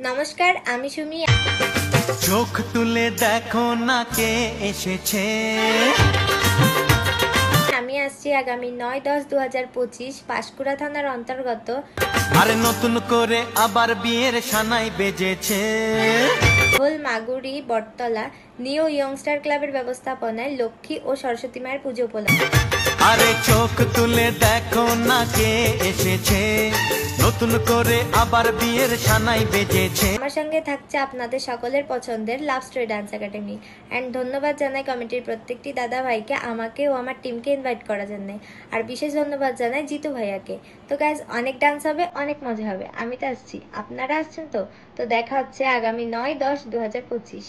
নমস্কার, আমি সুমি। চোখ তুলে দেখো না কে এসেছে। আমি আসছি আগামী 9-10-2025 পাঁশকুড়া থানার অন্তর্গত আরে নতুন করে আবার বিয়ের সানাই বেজেছে। মাগুরি বটতলা নিউ ইয়ংস্টার ক্লাবের ব্যবস্থাপনায় লক্ষ্মী ও সরস্বতী মায়ের পুজো উপলক্ষে। আরে চোখ তুলে দেখো না কে এসেছে, নতুন করে আবার বিয়ের সানাই বেজেছে। আমার সঙ্গে থাকছে আপনাদের সকলের পছন্দের love story dance academy. And ধন্যবাদ জানাই কমিটির প্রত্যেকটি দাদা ভাইকে, আমাকে ও আমার টিমকে ইনভাইট করার জন্য। আর বিশেষ ধন্যবাদ জানাই জিতু ভাইয়াকে। তো গাইজ, অনেক ডান্স হবে, অনেক মজা হবে। আমি তো আসছি, আপনারা আসছেন তো? তো দেখা হচ্ছে আগামী 9-10-2025।